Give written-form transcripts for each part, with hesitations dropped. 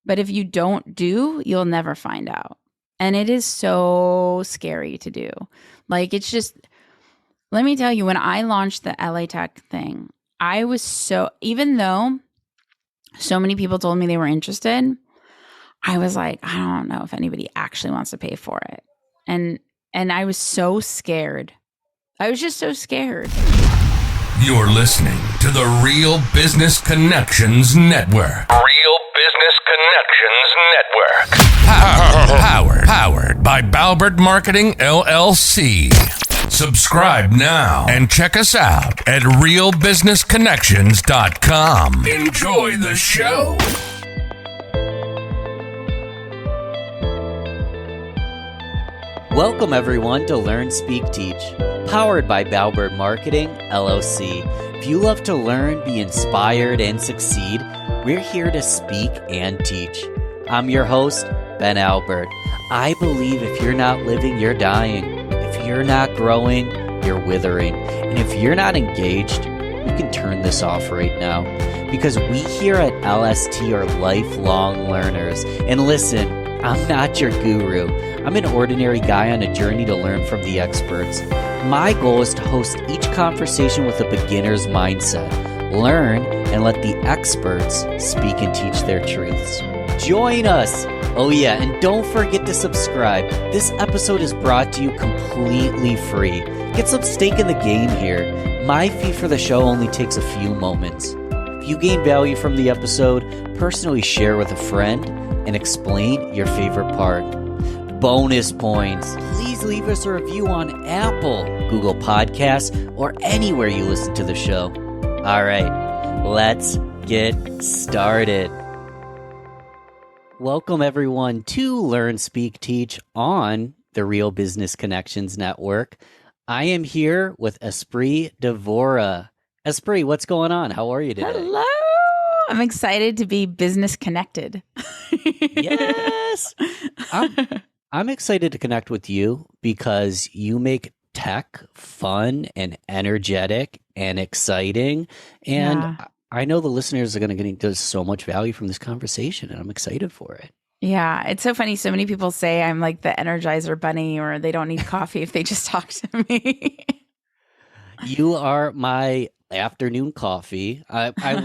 But if you don't do, you'll never find out. And it is so scary to do. Like, it's just, let me tell you, when I launched the LATech thing, I was so, even though so many people told me they were interested, I was like, I don't know if anybody actually wants to pay for it. And I was so scared. I was just so scared. You're listening to the Real Business Connections Network. Real Business Connections Network. Powered by Balbert Marketing, LLC. Subscribe now and check us out at realbusinessconnections.com. Enjoy the show. Welcome everyone to Learn, Speak, Teach, powered by Balbert Marketing, LLC. If you love to learn, be inspired, and succeed, we're here to speak and teach. I'm your host, Ben Albert. I believe if you're not living, you're dying. If you're not growing, you're withering. And if you're not engaged, you can turn this off right now. Because we here at LST are lifelong learners. And listen, I'm not your guru. I'm an ordinary guy on a journey to learn from the experts. My goal is to host each conversation with a beginner's mindset. Learn and let the experts speak and teach their truths. Join us! Oh yeah, and don't forget to subscribe. This episode is brought to you completely free. Get some stake in the game here. My fee for the show only takes a few moments. If you gain value from the episode, personally share with a friend and explain your favorite part. Bonus points. Please leave us a review on Apple, Google Podcasts, or anywhere you listen to the show. All right, let's get started. Welcome everyone to Learn, Speak, Teach on the Real Business Connections Network. I am here with Espree Devora. Espree, what's going on? How are you today? Hello. I'm excited to be business connected. Yes. I'm excited to connect with you because you make tech fun and energetic and exciting. And Yeah. I know the listeners are going to get so much value from this conversation, and I'm excited for it. Yeah, it's so funny. So many people say I'm like the Energizer Bunny, or they don't need coffee if they just talk to me. You are my afternoon coffee.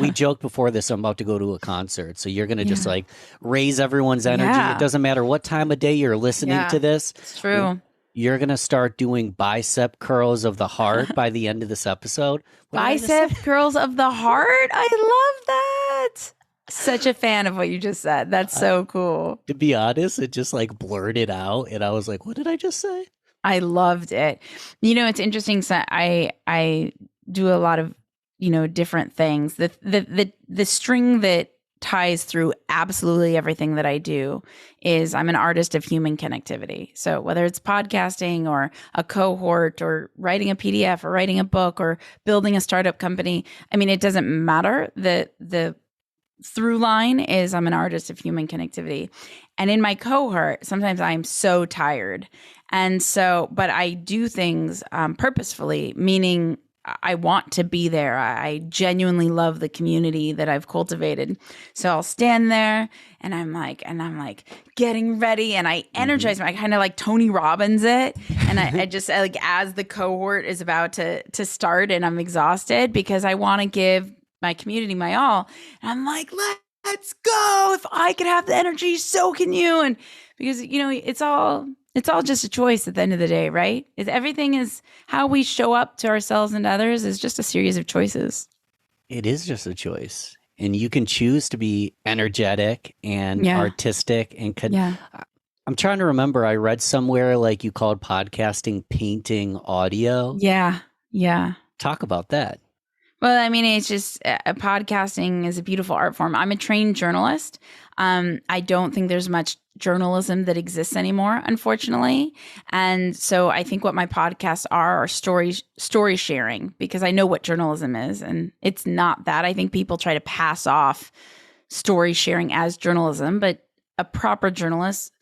We joked before this, I'm about to go to a concert. So you're going to just like raise everyone's energy. Yeah. It doesn't matter what time of day you're listening to this. It's true. You're going to start doing bicep curls of the heart by the end of this episode. Bicep curls of the heart. I love that. Such a fan of what you just said. That's so cool. To be honest, it just like blurted out. And I was like, what did I just say? I loved it. You know, it's interesting. So I do a lot of, different things. The string that ties through absolutely everything that I do is I'm an artist of human connectivity. So whether it's podcasting or a cohort or writing a PDF or writing a book or building a startup company, I mean, it doesn't matter. The through line is I'm an artist of human connectivity. And in my cohort, sometimes I'm so tired. And so, but I do things purposefully, meaning I want to be there. I genuinely love the community that I've cultivated. So I'll stand there and I'm like getting ready and I energize I kind of like Tony Robbins it. And I just like, as the cohort is about to start and I'm exhausted because I want to give my community my all. And I'm like, let's go. If I could have the energy, so can you. And because, it's all just a choice at the end of the day, right? Everything is how we show up to ourselves and others is just a series of choices. It is just a choice. And you can choose to be energetic and artistic. And I'm trying to remember, I read somewhere like you called podcasting painting audio. Yeah. Yeah. Talk about that. Well, I mean, it's just podcasting is a beautiful art form. I'm a trained journalist. I don't think there's much journalism that exists anymore, unfortunately. And so I think what my podcasts are story sharing, because I know what journalism is. And it's not that. I think people try to pass off story sharing as journalism, but a proper journalist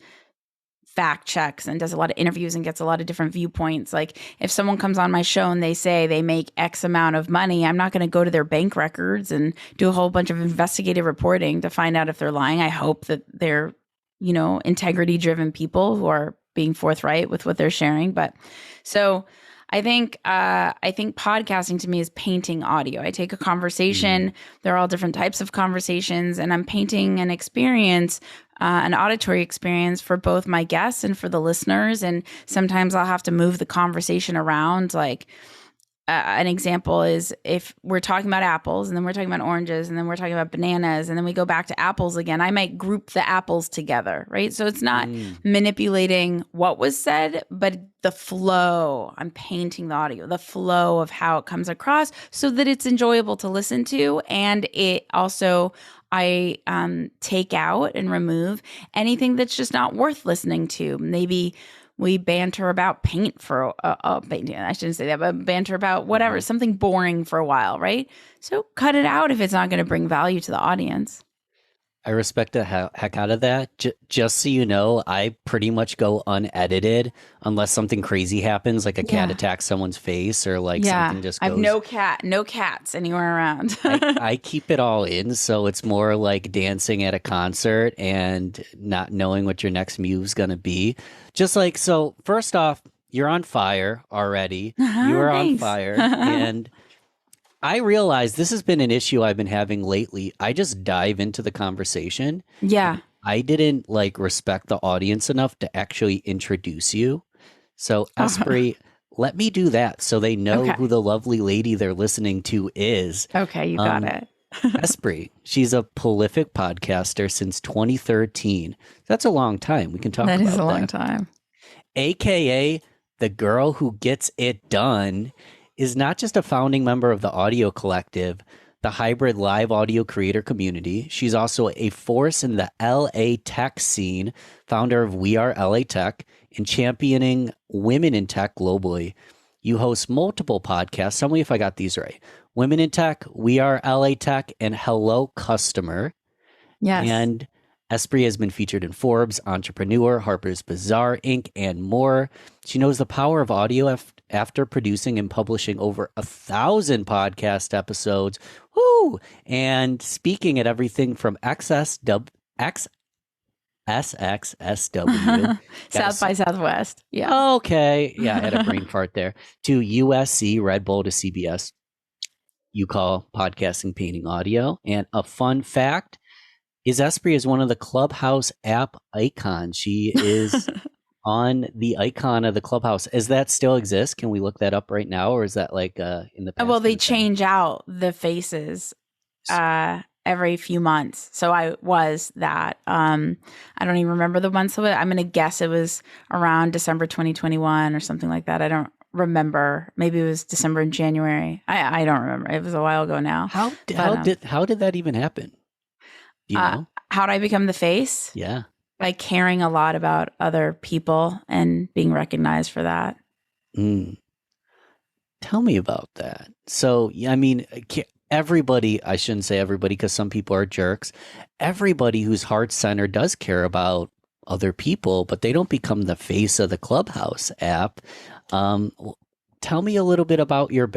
fact checks and does a lot of interviews and gets a lot of different viewpoints. Like if someone comes on my show and they say they make X amount of money, I'm not going to go to their bank records and do a whole bunch of investigative reporting to find out if they're lying. I hope that they're, integrity driven people who are being forthright with what they're sharing. But so I think podcasting to me is painting audio. I take a conversation, there are all different types of conversations, and I'm painting an experience, an auditory experience for both my guests and for the listeners. And sometimes I'll have to move the conversation around. Like an example is if we're talking about apples and then we're talking about oranges and then we're talking about bananas and then we go back to apples again, I might group the apples together, right? So it's not manipulating what was said, but the flow. I'm painting the audio, the flow of how it comes across so that it's enjoyable to listen to. And it also, I take out and remove anything that's just not worth listening to. Maybe we banter about paint for I shouldn't say that, but banter about whatever, something boring for a while, right? So cut it out if it's not going to bring value to the audience. I respect the heck out of that. Just so you know, I pretty much go unedited unless something crazy happens, like a cat attacks someone's face or like something just goes. I have no cats anywhere around. I keep it all in, so it's more like dancing at a concert and not knowing what your next move's going to be. Just like, so first off, you're on fire already. You are on fire. And I realize this has been an issue I've been having lately. I just dive into the conversation. Yeah. I didn't respect the audience enough to actually introduce you. So Espree, let me do that so they know who the lovely lady they're listening to is. Okay, you got it. Espree, she's a prolific podcaster since 2013. That's a long time. We can talk about that. That is a long time. AKA the girl who gets it done, is not just a founding member of the Audio Collective, the hybrid live audio creator community. She's also a force in the LA tech scene, founder of WeareLATech, and championing women in tech globally. You host multiple podcasts. Tell me if I got these right. Women in Tech, WeareLATech, and Hello Customer. Yes. And Espree has been featured in Forbes, Entrepreneur, Harpers Bazaar, Inc., and more. She knows the power of audio after producing and publishing over 1,000 podcast episodes. Woo! And speaking at everything from SXSW. South by Southwest. Yeah. Okay. Yeah, I had a brain fart there. To USC, Red Bull to CBS. You call podcasting painting audio. And a fun fact is Espree is one of the Clubhouse app icons. She is on the icon of the Clubhouse. Does that still exist? Can we look that up right now? Or is that like in the past? Well, they change out the faces every few months. So I was that. I don't even remember the months of it. I'm going to guess it was around December 2021 or something like that. I don't remember. Maybe it was December and January. I don't remember. It was a while ago now. How did that even happen? You know? How did I become the face? Yeah. By caring a lot about other people and being recognized for that. Tell me about that. So, I mean, everybody, I shouldn't say everybody because some people are jerks. Everybody who's heart-centered does care about other people, but they don't become the face of the Clubhouse app. Tell me a little bit about your,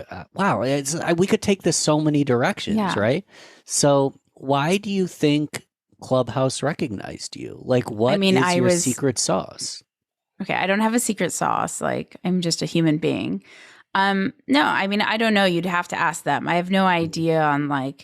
we could take this so many directions, right? So why do you think Clubhouse recognized you? Like, what is your secret sauce? Okay, I don't have a secret sauce. Like, I'm just a human being. No, I mean, I don't know. You'd have to ask them. I have no idea on the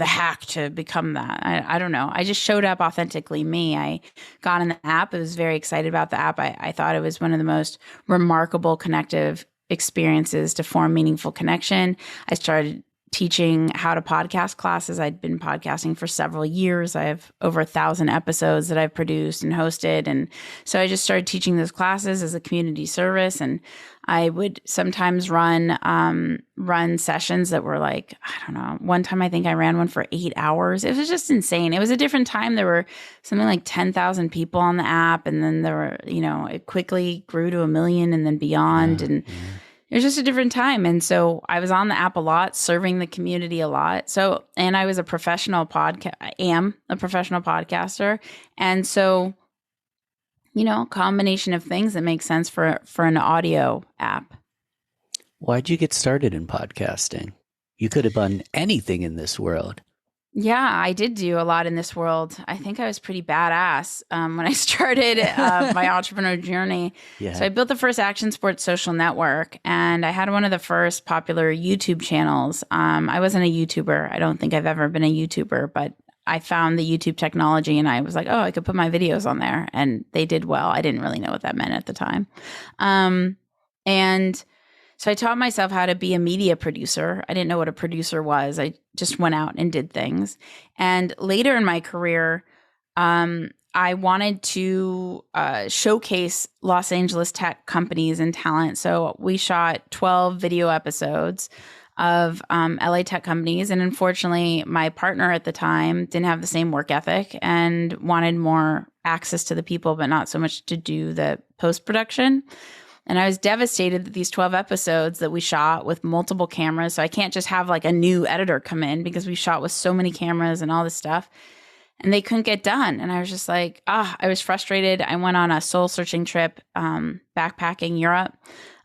hack to become that. I don't know. I just showed up authentically me. I got in the app. I was very excited about the app. I thought it was one of the most remarkable connective experiences to form meaningful connection. I started teaching how to podcast classes. I'd been podcasting for several years. I have over 1,000 episodes that I've produced and hosted. And so I just started teaching those classes as a community service. And I would sometimes run sessions that were like, I don't know, one time I think I ran one for 8 hours. It was just insane. It was a different time. There were something like 10,000 people on the app. And then there were, it quickly grew to 1 million and then beyond. And it was just a different time. And so I was on the app a lot, serving the community a lot. So, and I was a professional podcaster. And so a combination of things that make sense for an audio app. Why'd you get started in podcasting? You could have done anything in this world. Yeah, I did do a lot in this world. I think I was pretty badass when I started my entrepreneur journey. Yeah. So I built the first action sports social network, and I had one of the first popular YouTube channels. I wasn't a YouTuber. I don't think I've ever been a YouTuber, but I found the YouTube technology and I was like, oh, I could put my videos on there, and they did well. I didn't really know what that meant at the time. And so I taught myself how to be a media producer. I didn't know what a producer was. I just went out and did things. And later in my career, I wanted to showcase Los Angeles tech companies and talent. So we shot 12 video episodes of LA tech companies. And unfortunately, my partner at the time didn't have the same work ethic and wanted more access to the people, but not so much to do the post-production. And I was devastated that these 12 episodes that we shot with multiple cameras, so I can't just have like a new editor come in because we shot with so many cameras and all this stuff, and they couldn't get done. And I was just like, I was frustrated. I went on a soul searching trip, backpacking Europe,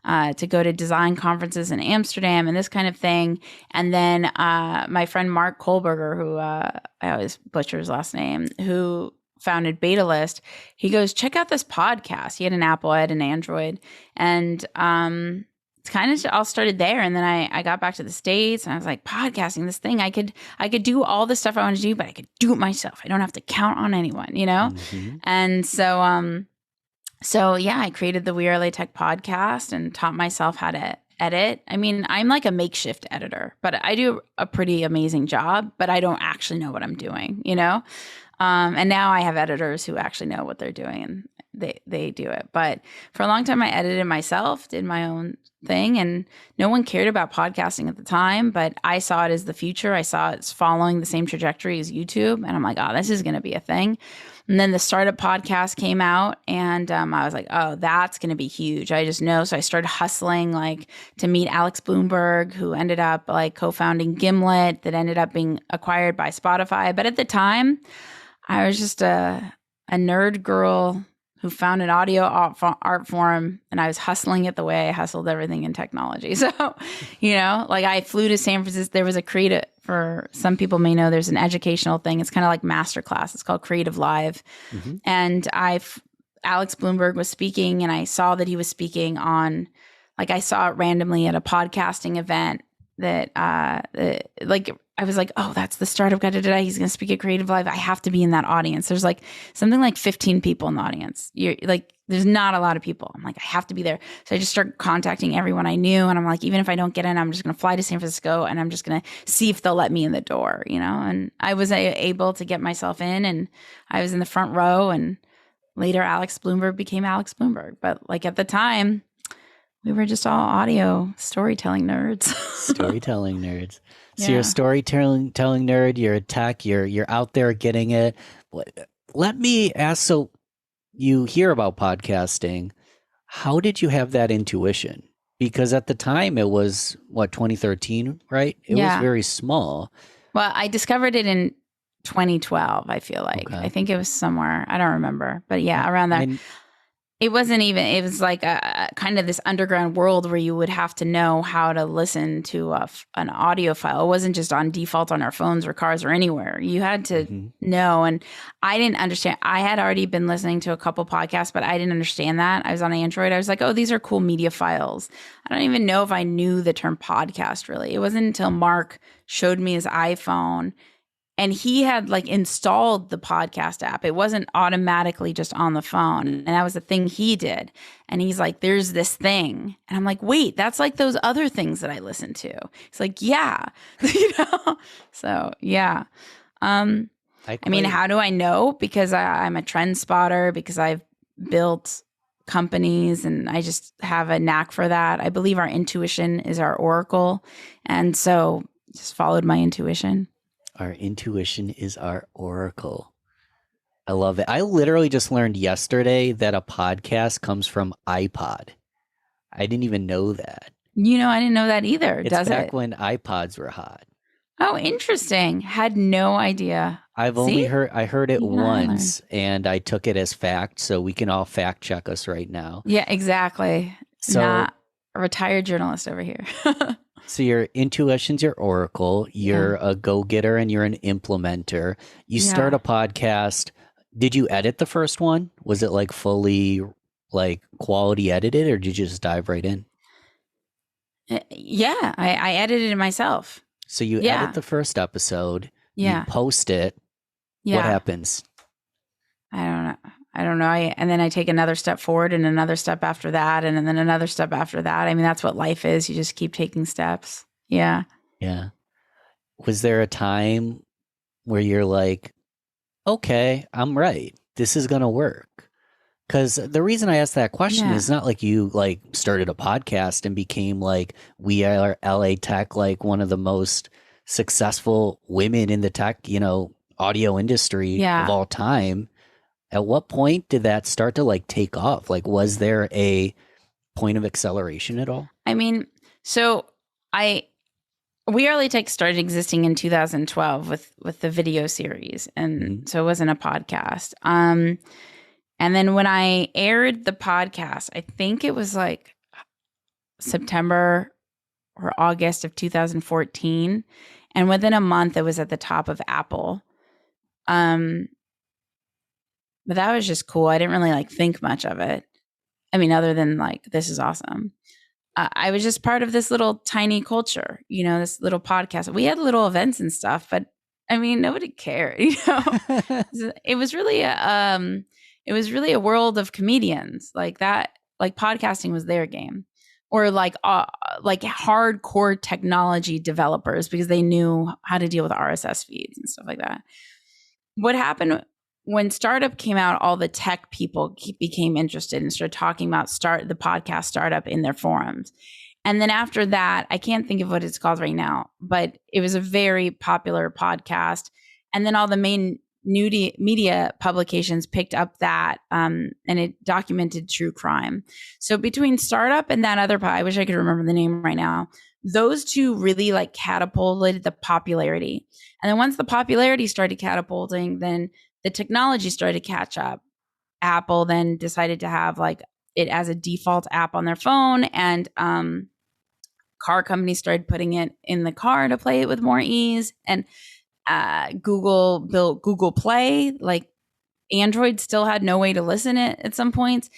to go to design conferences in Amsterdam and this kind of thing. And then my friend Mark Kohlberger, who I always butcher his last name, who founded BetaList, he goes, check out this podcast. He had an Apple, I had an Android. And it's kind of all started there. And then I got back to the States and I was like, podcasting, this thing, I could do all the stuff I want to do, but I could do it myself. I don't have to count on anyone, Mm-hmm. And so yeah, I created the WeareLATech podcast and taught myself how to edit. I mean, I'm like a makeshift editor, but I do a pretty amazing job, but I don't actually know what I'm doing, And now I have editors who actually know what they're doing and they do it. But for a long time, I edited myself, did my own thing, and no one cared about podcasting at the time, but I saw it as the future. I saw it's following the same trajectory as YouTube. And I'm like, oh, this is going to be a thing. And then the startup podcast came out and I was like, oh, that's going to be huge. I just know. So I started hustling like to meet Alex Bloomberg, who ended up like co-founding Gimlet that ended up being acquired by Spotify. But at the time, I was just a nerd girl who found an audio art form, and I was hustling it the way I hustled everything in technology. So, like I flew to San Francisco. There was a creative, for some people may know, there's an educational thing. It's kind of like masterclass. It's called Creative Live. Mm-hmm. And Alex Bloomberg was speaking, and I saw that he was speaking on, like I saw it randomly at a podcasting event that I was like, oh, that's the startup guy today. He's going to speak at Creative Live. I have to be in that audience. There's like something like 15 people in the audience. You're like, there's not a lot of people. I'm like, I have to be there. So I just started contacting everyone I knew. And I'm like, even if I don't get in, I'm just going to fly to San Francisco and I'm just going to see if they'll let me in the door, And I was able to get myself in, and I was in the front row, and later Alex Bloomberg became Alex Bloomberg. But like at the time, we were just all audio storytelling nerds. Storytelling nerds. So Yeah. you're a storytelling nerd, you're a tech, you're out there getting it. Let me ask, so you hear about podcasting. How did you have that intuition? Because at the time it was, 2013, right? It was very small. Well, I discovered it in 2012, I feel like. Okay. I think it was somewhere. I don't remember. But yeah, around that. It wasn't even, it was like a kind of this underground world where you would have to know how to listen to an audio file. It wasn't just on default on our phones or cars or anywhere. You had to know. And I didn't understand. I had already been listening to a couple podcasts, but I didn't understand that. I was on Android. I was like, oh, these are cool media files. I don't even know if I knew the term podcast really. It wasn't until Mark showed me his iPhone and he had like installed the podcast app. It wasn't automatically just on the phone. And that was the thing he did. And he's like, there's this thing. And I'm like, wait, that's like those other things that I listen to. He's like, yeah. So yeah. I mean, how do I know? Because I'm a trend spotter, because I've built companies and I just have a knack for that. I believe our intuition is our oracle. And so just followed my intuition. Our intuition is our oracle. I love it. I literally just learned yesterday that a podcast comes from iPod. I didn't even know that. I didn't know that either. It's Does back it? when iPods were hot. Oh, interesting. Had no idea. I heard it Even I once and I took it as fact, so we can all fact check us right now. Yeah, exactly. So, Not a retired journalist over here. so your intuition's your oracle, you're a go-getter and you're an implementer. You start a podcast. Did you edit the first one? Was it like fully like quality edited, or did you just dive right in? Yeah, I edited it myself. So you edit the first episode, you post it. Yeah. What happens? I don't know. And then I take another step forward and another step after that. And then another step after that. I mean, that's what life is. You just keep taking steps. Yeah. Yeah. Was there a time where you're like, okay, I'm right. This is going to work? Because the reason I asked that question is not like you like started a podcast and became like WeareLATech, like one of the most successful women in the tech, audio industry of all time. At what point did that start to like take off? Like, was there a point of acceleration at all? I mean, so WeareLATech started existing in 2012 with the video series, and so it wasn't a podcast. And then when I aired the podcast, I think it was like September or August of 2014, and within a month it was at the top of Apple. But that was just cool. I didn't really like think much of it. I mean, other than like, this is awesome. I was just part of this little tiny culture, this little podcast. We had little events and stuff, but I mean, nobody cared, It was really a world of comedians like that. Like podcasting was their game, or like hardcore technology developers, because they knew how to deal with RSS feeds and stuff like that. What happened when startup came out, all the tech people became interested and started talking about the podcast startup in their forums. And then after that, I can't think of what it's called right now, but it was a very popular podcast. And then all the main media publications picked up that, and it documented true crime. So between startup and that other, I wish I could remember the name right now, those two really like catapulted the popularity. And then once the popularity started catapulting, then the technology started to catch up. Apple then decided to have like it as a default app on their phone, and car companies started putting it in the car to play it with more ease. And Google built Google Play. Like Android still had no way to listen at some points.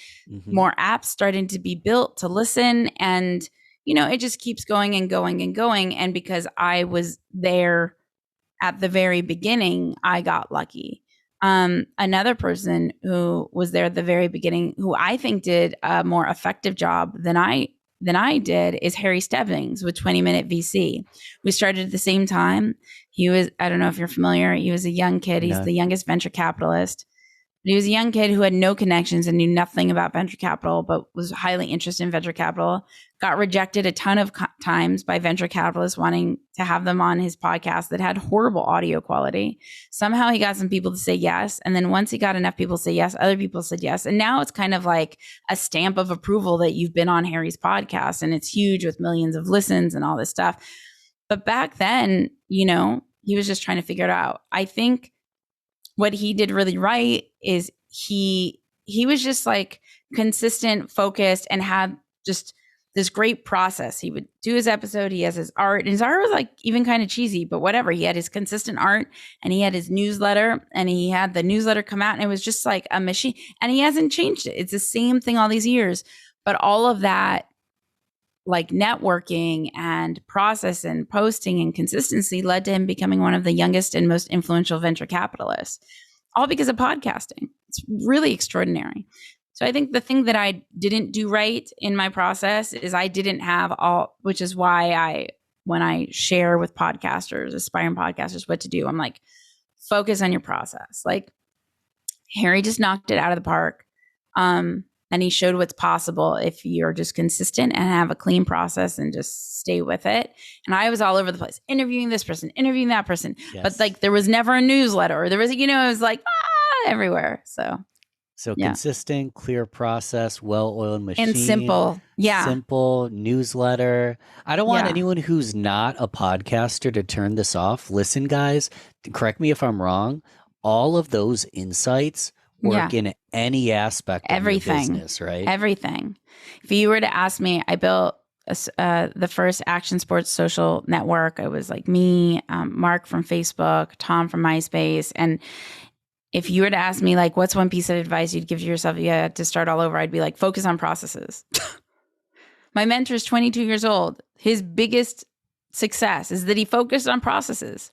More apps starting to be built to listen, and it just keeps going and going and going. And because I was there at the very beginning, I got lucky. Another person who was there at the very beginning, who I think did a more effective job than I did, is Harry Stebbings with 20-Minute VC. We started at the same time. He was, I don't know if you're familiar, he was a young kid. He's the youngest venture capitalist. But he was a young kid who had no connections and knew nothing about venture capital, but was highly interested in venture capital. Got rejected a ton of times by venture capitalists wanting to have them on his podcast that had horrible audio quality. Somehow he got some people to say yes. And then once he got enough people to say yes, other people said yes. And now it's kind of like a stamp of approval that you've been on Harry's podcast, and it's huge with millions of listens and all this stuff. But back then, he was just trying to figure it out. I think what he did really right is he was just like consistent, focused, and had just this great process. He would do his episode. He has his art, and his art was like even kind of cheesy, but whatever. He had his consistent art, and he had his newsletter, and he had the newsletter come out, and it was just like a machine, and he hasn't changed it. It's the same thing all these years, but all of that like networking and process and posting and consistency led to him becoming one of the youngest and most influential venture capitalists, all because of podcasting. It's really extraordinary. So I think the thing that I didn't do right in my process is I didn't have all, which is why when I share with podcasters, aspiring podcasters, what to do, I'm like, focus on your process. Like Harry just knocked it out of the park. And he showed what's possible if you're just consistent and have a clean process and just stay with it. And I was all over the place, interviewing this person, interviewing that person. Yes. But like there was never a newsletter, or there was, it was like everywhere. So So Yeah. consistent, clear process, well-oiled machine. And simple. Yeah. Simple newsletter. I don't want Yeah. anyone who's not a podcaster to turn this off. Listen, guys, correct me if I'm wrong. All of those insights work Yeah. in any aspect of your Everything. business, right? Everything. If you were to ask me, I built the first Action Sports social network. It was like me, Mark from Facebook, Tom from MySpace. And if you were to ask me, like, what's one piece of advice you'd give to yourself if you had to start all over, I'd be like, focus on processes. My mentor is 22 years old. His biggest success is that he focused on processes.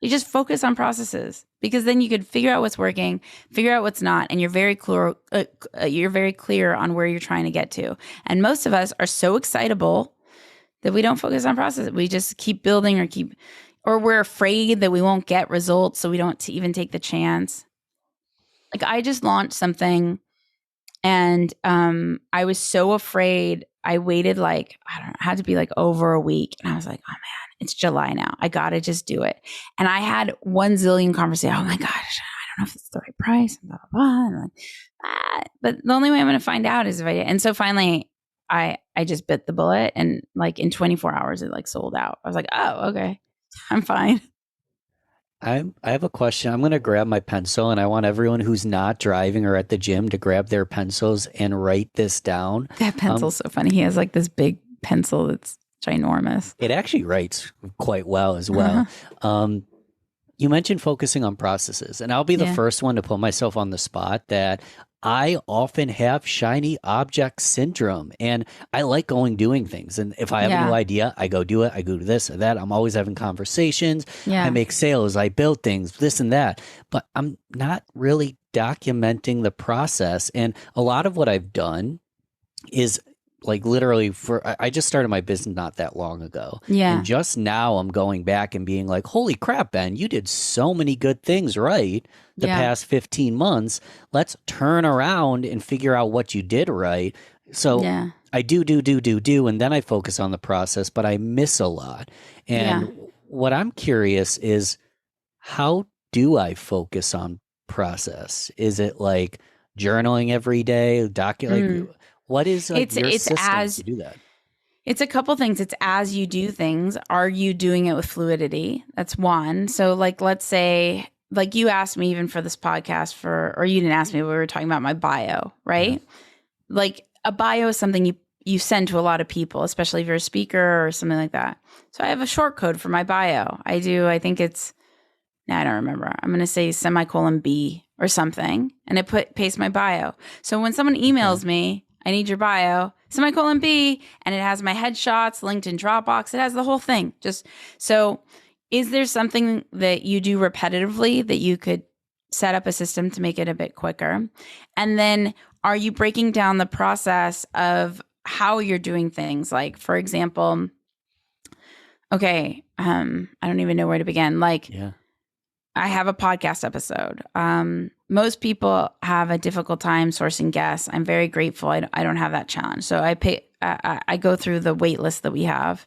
You just focus on processes, because then you could figure out what's working, figure out what's not, and you're very clear. You're very clear on where you're trying to get to. And most of us are so excitable that we don't focus on processes. We just keep building, or we're afraid that we won't get results, so we don't even take the chance. Like, I just launched something, and I was so afraid. I waited it had to be like over a week, and I was like, oh man, it's July now. I gotta just do it. And I had 1 zillion conversations. Oh my gosh, I don't know if it's the right price. Blah blah blah. And like, but the only way I'm gonna find out is if I. And so finally, I just bit the bullet, and like in 24 hours, it like sold out. I was like, oh okay, I'm fine. I have a question. I'm going to grab my pencil, and I want everyone who's not driving or at the gym to grab their pencils and write this down. That pencil's so funny. He has like this big pencil that's ginormous. It actually writes quite well as well. You mentioned focusing on processes, and I'll be the first one to put myself on the spot that I often have shiny object syndrome, and I like doing things. And if I have a new idea, I go do it. I go do this or that. I'm always having conversations. I make sales. I build things, this and that. But I'm not really documenting the process. And a lot of what I've done is like literally I just started my business not that long ago. And just now I'm going back and being like, holy crap, Ben, you did so many good things right the past 15 months. Let's turn around and figure out what you did right. So I do. And then I focus on the process, but I miss a lot. And what I'm curious is, how do I focus on process? Is it like journaling every day, what is your system to do that? It's a couple things. It's as you do things. Are you doing it with fluidity? That's one. So like, let's say, like you asked me even for this podcast or you didn't ask me, we were talking about my bio, right? Like a bio is something you send to a lot of people, especially if you're a speaker or something like that. So I have a short code for my bio. I think it's, I don't remember. I'm going to say ;B or something. And it paste my bio. So when someone emails me, I need your bio, ;B, and it has my headshots, LinkedIn, Dropbox. It has the whole thing. Just so, is there something that you do repetitively that you could set up a system to make it a bit quicker? And then, are you breaking down the process of how you're doing things? Like, for example, okay, I don't even know where to begin. Like, I have a podcast episode. Most people have a difficult time sourcing guests. I'm very grateful. I don't have that challenge. So I go through the wait list that we have.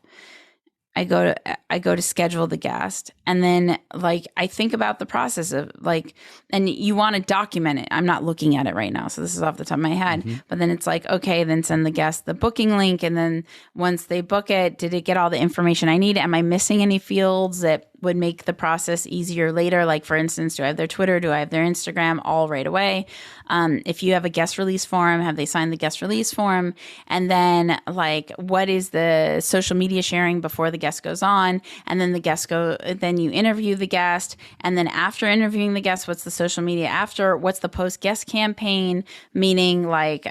I go to schedule the guest, and then like I think about the process of like, and you want to document it. I'm not looking at it right now, so this is off the top of my head. But then it's like, okay, then send the guest the booking link, and then once they book it, did it get all the information I need? Am I missing any fields that would make the process easier later? Like, for instance, do I have their Twitter? Do I have their Instagram? All right away. If you have a guest release form, have they signed the guest release form? And then like, what is the social media sharing before the guest goes on? And then then you interview the guest. And then after interviewing the guest, what's the social media after? What's the post guest campaign? Meaning like,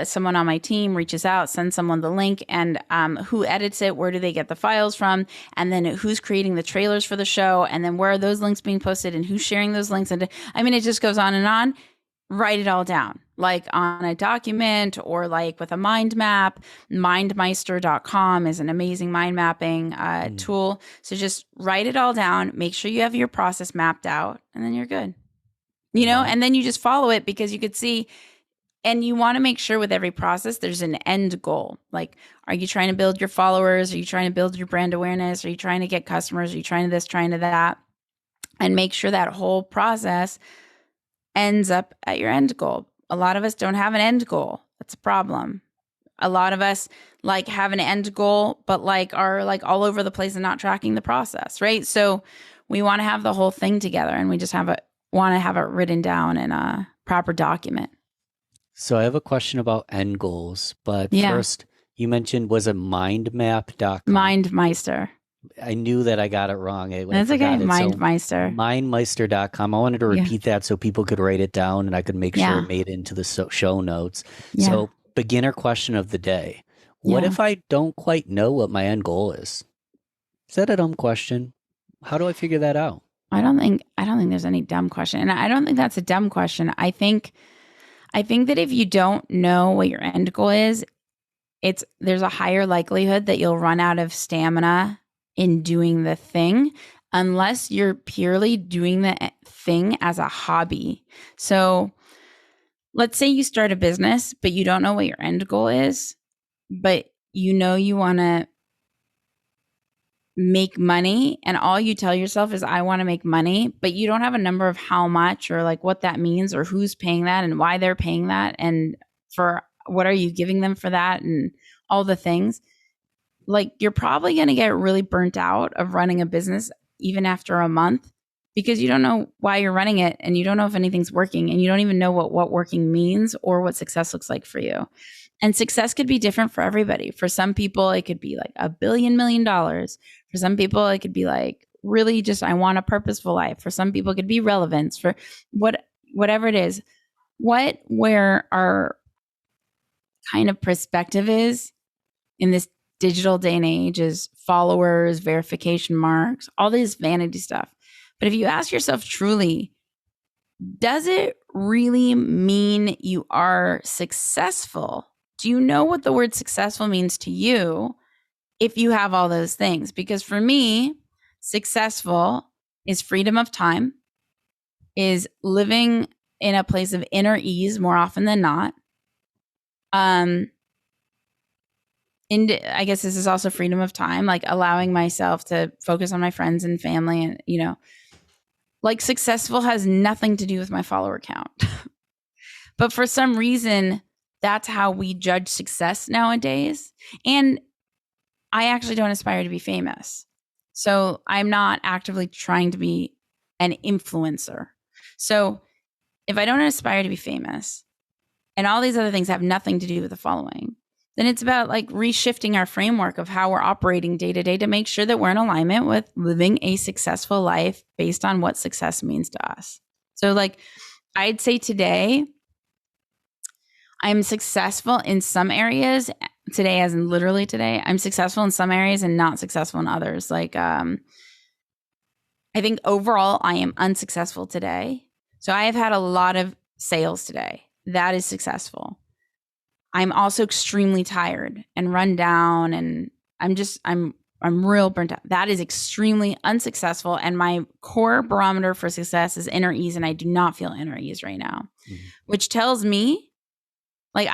someone on my team reaches out, sends someone the link, and who edits it? Where do they get the files from? And then who's creating the trailers for the show? And then where are those links being posted, and who's sharing those links? And I mean, it just goes on and on. Write it all down, like on a document or like with a mind map. Mindmeister.com is an amazing mind mapping tool. So just write it all down, make sure you have your process mapped out, and then you're good. And then you just follow it, because you could see, and you want to make sure with every process, there's an end goal. Like, are you trying to build your followers? Are you trying to build your brand awareness? Are you trying to get customers? Are you trying to this, trying to that? And make sure that whole process ends up at your end goal. a lot of us don't have an end goal. That's a problem. A lot of us like have an end goal, but like are like all over the place and not tracking the process, right? So we want to have the whole thing together, and we just want to have it written down in a proper document. So I have a question about end goals, but first you mentioned, was it mindmap.com? Mindmeister. I knew that I got it wrong. That's okay. Mindmeister. So mindmeister.com. I wanted to repeat that so people could write it down and I could make sure it made it into the show notes. Yeah. So beginner question of the day. What if I don't quite know what my end goal is? Is that a dumb question? How do I figure that out? I don't think there's any dumb question. And I don't think that's a dumb question. I think that if you don't know what your end goal is, there's a higher likelihood that you'll run out of stamina in doing the thing unless you're purely doing the thing as a hobby. So let's say you start a business, but you don't know what your end goal is, but you know you want to make money, and all you tell yourself is I want to make money, but you don't have a number of how much or like what that means or who's paying that and why they're paying that and for what are you giving them for that and all the things. Like you're probably going to get really burnt out of running a business even after a month because you don't know why you're running it and you don't know if anything's working and you don't even know what working means or what success looks like for you. And success could be different for everybody. For some people, it could be like $1 billion, $1 million. For some people, it could be like really just, I want a purposeful life. For some people, it could be relevance. For whatever it is, where our kind of perspective is in this digital day and age is followers, verification marks, all this vanity stuff. But if you ask yourself truly, does it really mean you are successful? Do you know what the word successful means to you if you have all those things? Because for me, successful is freedom of time, is living in a place of inner ease more often than not. And I guess this is also freedom of time, like allowing myself to focus on my friends and family. And, you know, like successful has nothing to do with my follower count. But for some reason, that's how we judge success nowadays. And I actually don't aspire to be famous. So I'm not actively trying to be an influencer. So if I don't aspire to be famous and all these other things have nothing to do with the following, then it's about like reshifting our framework of how we're operating day to day to make sure that we're in alignment with living a successful life based on what success means to us. So like I'd say today, I'm successful in some areas today, as in literally today, I'm successful in some areas and not successful in others. Like, I think overall I am unsuccessful today. So I have had a lot of sales today. That is successful. I'm also extremely tired and run down and I'm real burnt out. That is extremely unsuccessful. And my core barometer for success is inner ease. And I do not feel inner ease right now, which tells me like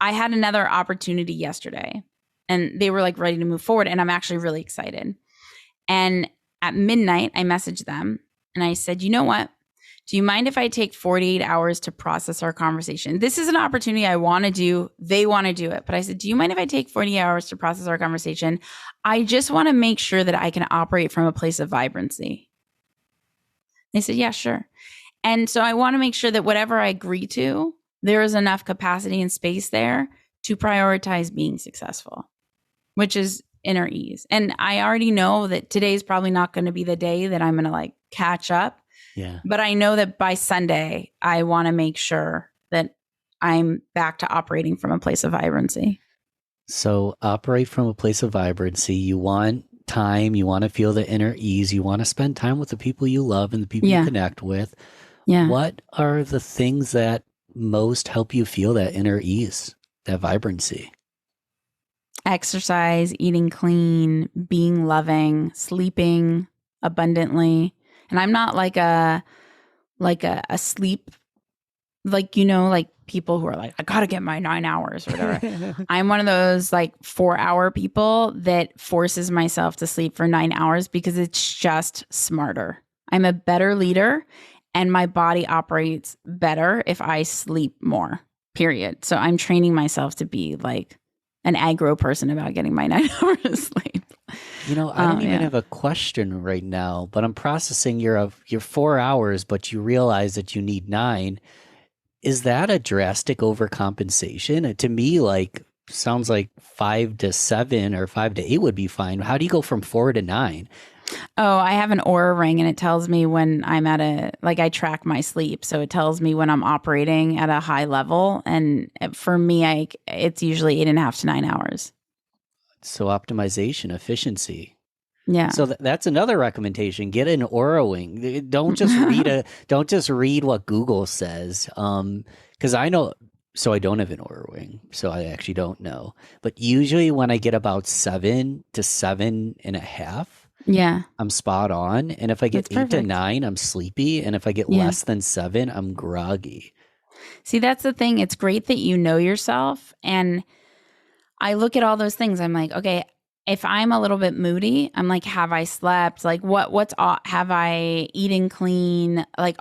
I had another opportunity yesterday and they were like ready to move forward. And I'm actually really excited. And at midnight, I messaged them and I said, you know what? Do you mind if I take 48 hours to process our conversation? This is an opportunity I want to do. They want to do it. But I said, do you mind if I take 48 hours to process our conversation? I just want to make sure that I can operate from a place of vibrancy. They said, yeah, sure. And so I want to make sure that whatever I agree to, there is enough capacity and space there to prioritize being successful, which is inner ease. And I already know that today's probably not going to be the day that I'm going to like catch up. Yeah. But I know that by Sunday, I want to make sure that I'm back to operating from a place of vibrancy. So operate from a place of vibrancy. You want time. You want to feel the inner ease. You want to spend time with the people you love and the people you connect with. Yeah. What are the things that most help you feel that inner ease, that vibrancy? Exercise, eating clean, being loving, sleeping abundantly. And I'm not like a sleep, like, you know, like people who are like, I got to get my 9 hours or whatever. I'm one of those like 4-hour people that forces myself to sleep for 9 hours because it's just smarter. I'm a better leader and my body operates better if I sleep more, period. So I'm training myself to be like an aggro person about getting my 9 hours of sleep. I don't even have a question right now, but I'm processing your 4 hours, but you realize that you need 9. Is that a drastic overcompensation? To me, like, sounds like 5 to 7 or 5 to 8 would be fine. How do you go from 4 to 9? Oh, I have an Aura ring and it tells me when I'm I track my sleep. So it tells me when I'm operating at a high level. And for me, it's usually 8.5 to 9 hours. So optimization, efficiency. Yeah. So that's another recommendation. Get an Aura ring. Don't just read what Google says. Because I know, so I don't have an Aura ring, so I actually don't know. But usually when I get about 7 to 7.5, yeah, I'm spot on. And if I get 8 to 9, I'm sleepy. And if I get less than 7, I'm groggy. See, that's the thing. It's great that you know yourself. And I look at all those things. I'm like, okay, if I'm a little bit moody, I'm like, have I slept? Like, have I eaten clean? Like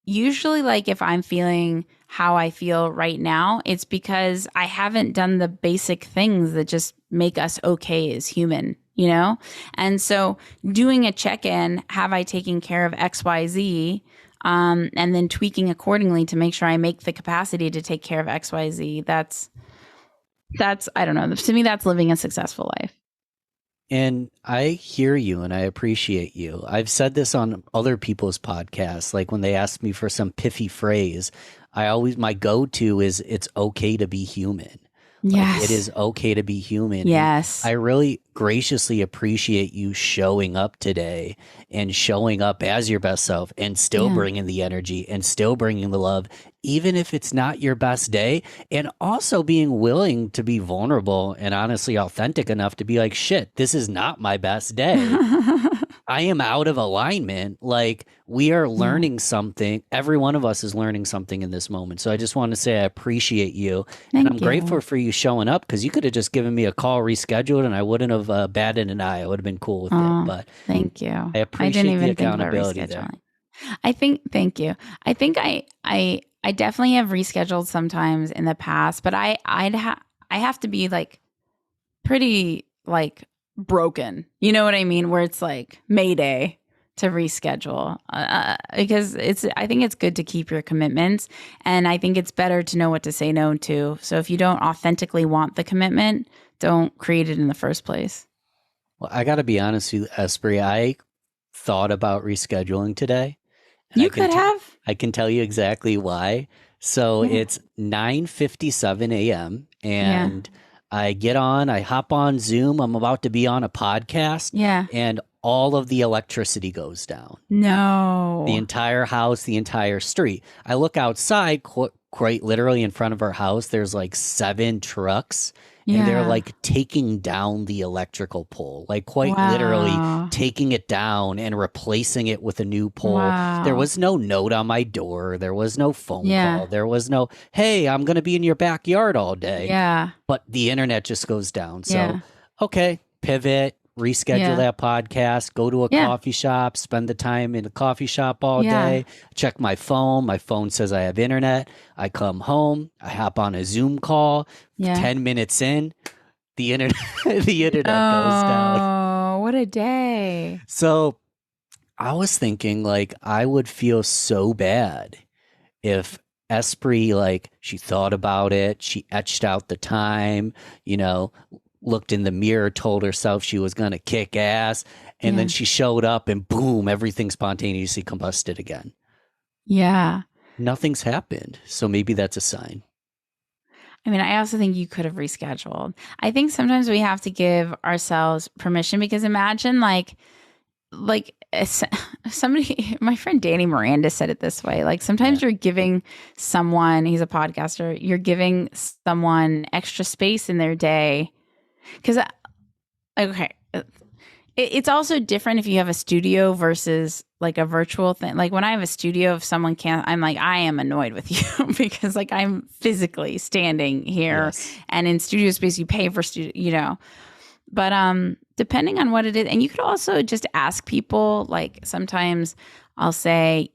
usually like if I'm feeling how I feel right now, it's because I haven't done the basic things that just make us okay as human, And so doing a check-in, have I taken care of X, Y, Z? And then tweaking accordingly to make sure I make the capacity to take care of X, Y, Z. That's, I don't know. To me, that's living a successful life. And I hear you and I appreciate you. I've said this on other people's podcasts. Like when they ask me for some pithy phrase, my go-to is it's okay to be human. Yes. Like, it is okay to be human. Yes. And I really graciously appreciate you showing up today and showing up as your best self and still bringing the energy and still bringing the love, even if it's not your best day. And also being willing to be vulnerable and honestly authentic enough to be like, shit, this is not my best day. I am out of alignment. Like, we are learning something. Every one of us is learning something in this moment. So I just want to say I appreciate you. And I'm grateful for you showing up, because you could have just given me a call, rescheduled, and I wouldn't have batted an eye. I would have been cool with it. But thank you. I appreciate didn't even the accountability there. Thank you. I think I definitely have rescheduled sometimes in the past, but I have to be like pretty like broken. You know what I mean? Where it's like Mayday to reschedule, because I think it's good to keep your commitments, and I think it's better to know what to say no to. So if you don't authentically want the commitment, don't create it in the first place. Well, I got to be honest with you, Espree. I thought about rescheduling today. You could have. I can tell you exactly why. So it's 9:57 a.m. and I get on, I hop on Zoom. I'm about to be on a podcast. Yeah. And all of the electricity goes down. No. The entire house, the entire street. I look outside, quite literally in front of our house, there's like 7 trucks. And they're like taking down the electrical pole, like quite literally taking it down and replacing it with a new pole. Wow. There was no note on my door. There was no phone call. There was no, hey, I'm going to be in your backyard all day. Yeah. But the internet just goes down. So, okay, pivot, reschedule that podcast, go to a coffee shop, spend the time in the coffee shop all day, check my phone. My phone says I have internet. I come home, I hop on a Zoom call. 10 minutes in, the internet goes down. Oh, what a day. So I was thinking, like, I would feel so bad if Espree, like, she thought about it, she etched out the time, looked in the mirror, told herself she was going to kick ass, and then she showed up and boom, everything spontaneously combusted again. Yeah. Nothing's happened. So maybe that's a sign. I mean, I also think you could have rescheduled. I think sometimes we have to give ourselves permission, because imagine like somebody, my friend Danny Miranda said it this way. Like sometimes you're giving someone, he's a podcaster, you're giving someone extra space in their day. Because, it's also different if you have a studio versus like a virtual thing. Like when I have a studio, if someone can't, I'm like, I am annoyed with you because like I'm physically standing here, and in studio space, you pay for studio, But depending on what it is, and you could also just ask people, like sometimes I'll say,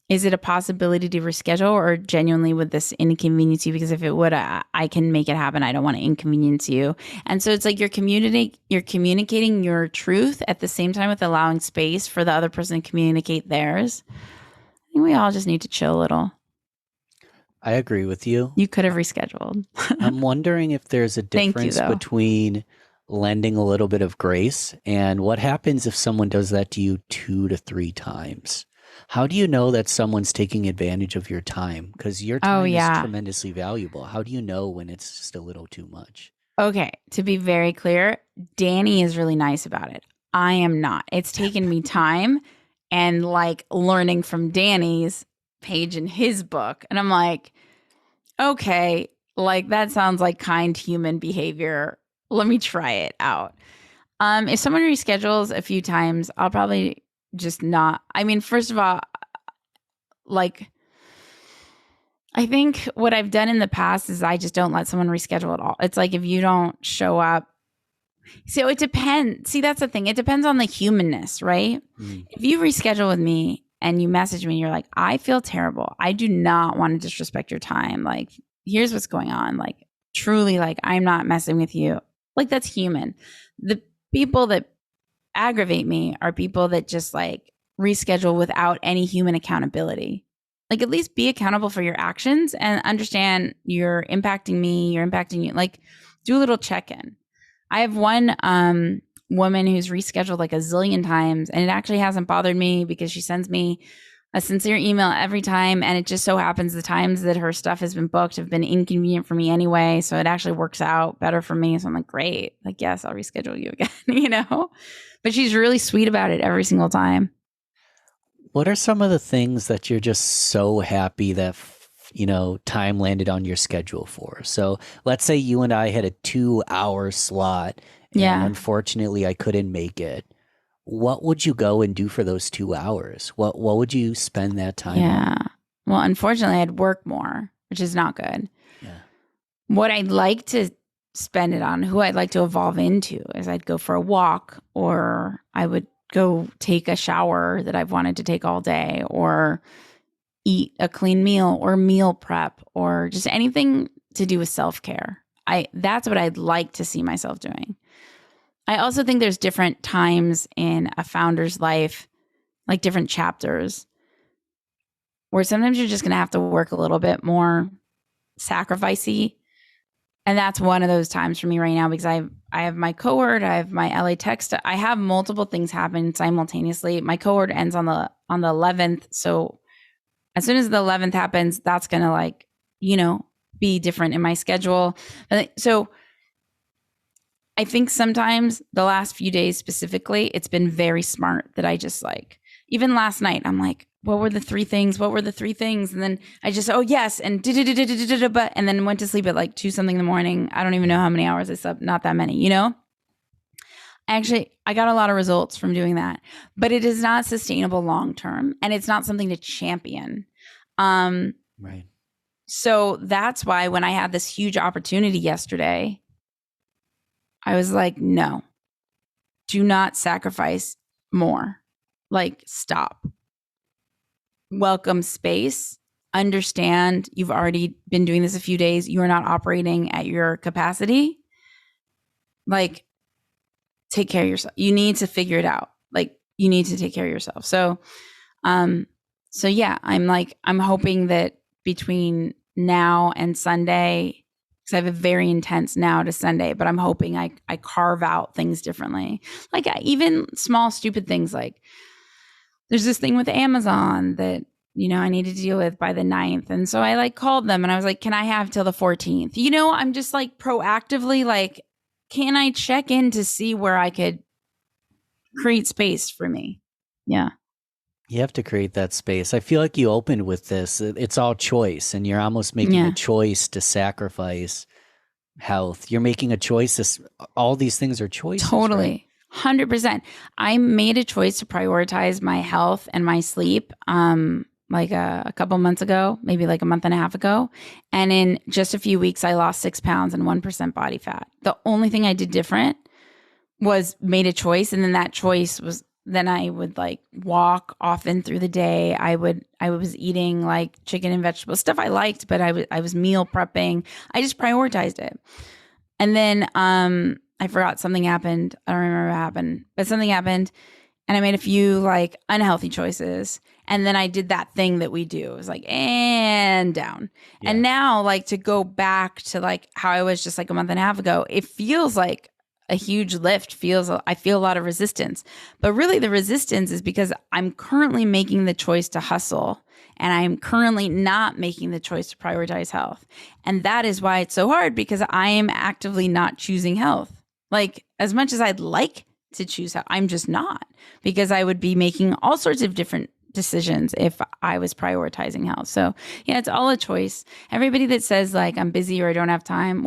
is it a possibility to reschedule, or genuinely would this inconvenience you? Because if it would, I can make it happen. I don't want to inconvenience you. And so it's like you're communicating your truth at the same time with allowing space for the other person to communicate theirs. I think we all just need to chill a little. I agree with you. You could have rescheduled. I'm wondering if there's a difference between lending a little bit of grace and what happens if someone does that to you 2 to 3 times. How do you know that someone's taking advantage of your time? Because your time is tremendously valuable. How do you know when it's just a little too much? Okay, to be very clear, Danny is really nice about it. I am not. It's taken me time and like learning from Danny's page in his book. And I'm like, okay, like that sounds like kind human behavior. Let me try it out. If someone reschedules a few times, I'll probably just not. I mean, first of all, like, I think what I've done in the past is I just don't let someone reschedule at all. It's like if you don't show up. So it depends. See, that's the thing. It depends on the humanness, right? If you reschedule with me and you message me, you're like, I feel terrible. I do not want to disrespect your time. Like, here's what's going on. Like, truly, like, I'm not messing with you. Like, that's human. The people that aggravate me are people that just like reschedule without any human accountability. Like, at least be accountable for your actions and understand you're impacting me, you're impacting you. Like, do a little check-in. I have one woman who's rescheduled like a zillion times, and it actually hasn't bothered me because she sends me a sincere email every time. And it just so happens the times that her stuff has been booked have been inconvenient for me anyway. So it actually works out better for me. So I'm like, great. Like, yes, I'll reschedule you again, But she's really sweet about it every single time. What are some of the things that you're just so happy that, time landed on your schedule for? So let's say you and I had a 2-hour slot and unfortunately I couldn't make it. What would you go and do for those 2 hours? What would you spend that time on? Well, unfortunately I'd work more, which is not good. Yeah. What I'd like to spend it on, who I'd like to evolve into, is I'd go for a walk, or I would go take a shower that I've wanted to take all day, or eat a clean meal, or meal prep, or just anything to do with self-care. That's what I'd like to see myself doing. I also think there's different times in a founder's life, like different chapters, where sometimes you're just going to have to work a little bit more sacrificey. And that's one of those times for me right now, because I have my cohort, I have my LA Tech, I have multiple things happen simultaneously. My cohort ends on the 11th. So as soon as the 11th happens, that's going to be different in my schedule. So I think sometimes the last few days specifically, it's been very smart that I just even last night, I'm like, what were the 3 things? What were the 3 things? And then I just, oh yes. And but, and then went to sleep at 2 something in the morning. I don't even know how many hours I slept. Not that many, Actually, I got a lot of results from doing that, but it is not sustainable long-term, and it's not something to champion. Right. So that's why when I had this huge opportunity yesterday, I was like, no, do not sacrifice more. Stop. Welcome space. Understand you've already been doing this a few days. You are not operating at your capacity. Take care of yourself. You need to figure it out. You need to take care of yourself. So yeah, I'm hoping that between now and Sunday, because I have a very intense now to Sunday, but I'm hoping I carve out things differently. Even small, stupid things there's this thing with Amazon that, I need to deal with by the 9th. And so I called them and I was like, can I have till the 14th? I'm just proactively can I check in to see where I could create space for me? Yeah. You have to create that space. I feel like you opened with this. It's all choice, and you're almost making a choice to sacrifice health. You're making a choice. All these things are choices. Totally. Right? 100%. I made a choice to prioritize my health and my sleep a couple months ago, maybe a month and a half ago. And in just a few weeks, I lost 6 pounds and 1% body fat. The only thing I did different was made a choice. And then that choice was then I would like walk often through the day. I was eating like chicken and vegetables, stuff I liked, but I was meal prepping. I just prioritized it. And then I forgot, something happened. I don't remember what happened, but something happened and I made a few like unhealthy choices. And then I did that thing that we do. It was like, and down. Yeah. And now like to go back to like how I was just like a month and a half ago, it feels like a huge lift. I feel a lot of resistance, but really the resistance is because I'm currently making the choice to hustle and I'm currently not making the choice to prioritize health. And that is why it's so hard, because I am actively not choosing health. Like as much as I'd like to choose health, I'm just not, because I would be making all sorts of different decisions if I was prioritizing health. So yeah, it's all a choice. Everybody that says like I'm busy or I don't have time,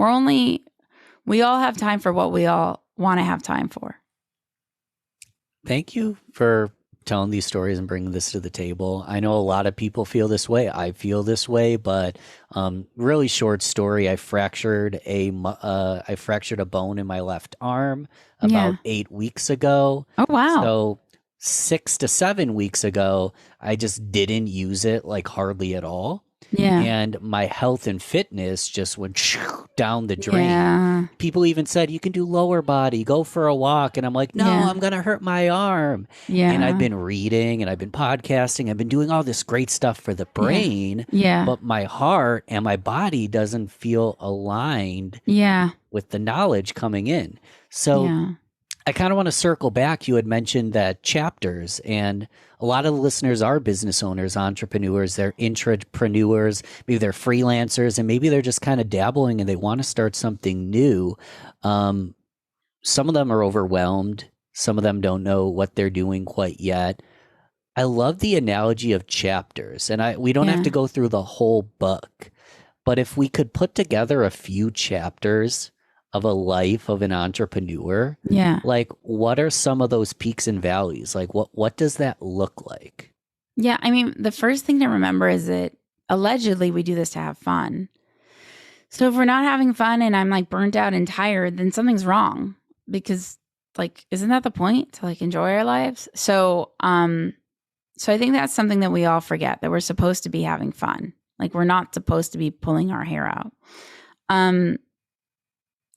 we all have time for what we all want to have time for. Thank you for telling these stories and bringing this to the table. I know a lot of people feel this way. I feel this way, but really short story. I fractured a bone in my left arm about 8 weeks ago. Oh, wow. So 6 to 7 weeks ago, I just didn't use it like hardly at all. Yeah. And my health and fitness just went down the drain. Yeah. People even said, you can do lower body, go for a walk. And I'm like, no, I'm going to hurt my arm. Yeah. And I've been reading and I've been podcasting. I've been doing all this great stuff for the brain. Yeah. But my heart and my body doesn't feel aligned with the knowledge coming in. So I kind of want to circle back. You had mentioned that chapters, and a lot of the listeners are business owners, entrepreneurs, they're intrapreneurs, maybe they're freelancers, and maybe they're just kind of dabbling and they want to start something new. Some of them are overwhelmed. Some of them don't know what they're doing quite yet. I love the analogy of chapters, and we don't have to go through the whole book, but if we could put together a few chapters of a life of an entrepreneur, like what are some of those peaks and valleys? Like what does that look like? Yeah, I mean, the first thing to remember is that allegedly we do this to have fun. So if we're not having fun and I'm like burnt out and tired, then something's wrong, because like, isn't that the point, to like enjoy our lives? So I think that's something that we all forget, that we're supposed to be having fun. Like we're not supposed to be pulling our hair out.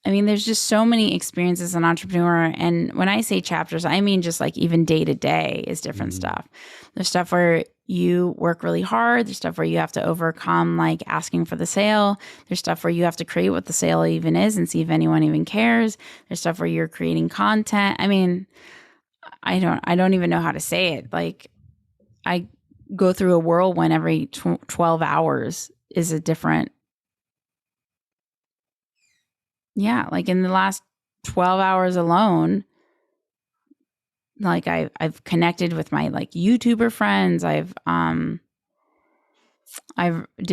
I mean, there's just so many experiences as an entrepreneur. And when I say chapters, I mean just like even day to day is different stuff. There's stuff where you work really hard. There's stuff where you have to overcome like asking for the sale. There's stuff where you have to create what the sale even is and see if anyone even cares. There's stuff where you're creating content. I mean, I don't even know how to say it. Like I go through a whirlwind every 12 hours is a different. Yeah, like in the last 12 hours alone, like I've connected with my like YouTuber friends. I've did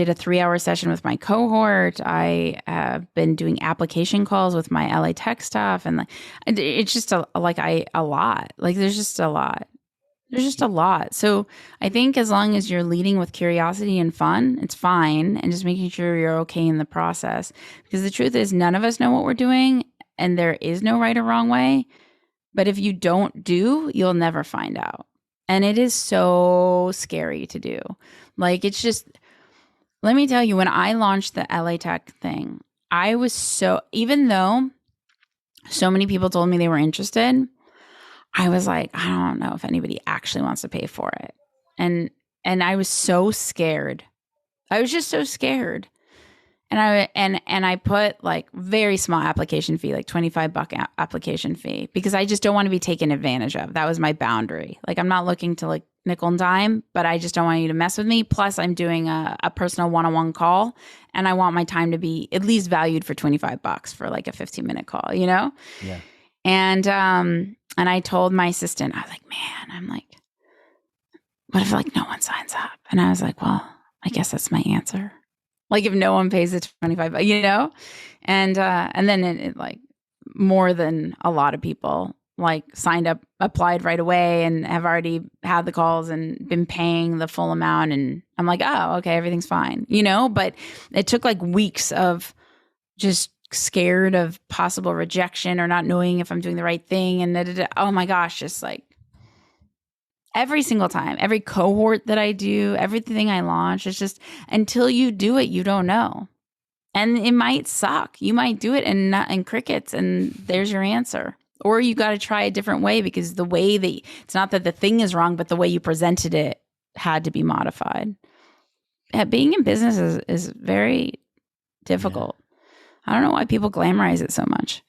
a 3-hour session with my cohort. I have been doing application calls with my LA Tech stuff, and like it's just a lot. Like there's just a lot. There's just a lot. So I think as long as you're leading with curiosity and fun, it's fine. And just making sure you're okay in the process. Because the truth is, none of us know what we're doing, and there is no right or wrong way. But if you don't do, you'll never find out. And it is so scary to do. Like, it's just, let me tell you, when I launched the LA Tech thing, I was even though so many people told me they were interested, I was like, I don't know if anybody actually wants to pay for it. And I was so scared. I was just so scared. And I put like very small application fee, like $25 application fee, because I just don't want to be taken advantage of. That was my boundary. Like, I'm not looking to like nickel and dime, but I just don't want you to mess with me. Plus I'm doing a personal one-on-one call, and I want my time to be at least valued for $25 for like a 15-minute call, you know? Yeah. And I told my assistant, I was like, man, I'm like, what if like no one signs up? And I was like, well, I guess that's my answer. Like if no one pays the $25, you know? And then it like more than a lot of people like signed up, applied right away, and have already had the calls and been paying the full amount. And I'm like, oh, okay, everything's fine, you know? But it took like weeks of just scared of possible rejection or not knowing if I'm doing the right thing. And oh my gosh, just like Every single time, every cohort that I do, everything I launch, it's just until you do it, you don't know. And it might suck. You might do it and crickets, and there's your answer. Or you got to try a different way because the way that it's not that the thing is wrong, but the way you presented it had to be modified. Being in business is very difficult. I don't know why people glamorize it so much.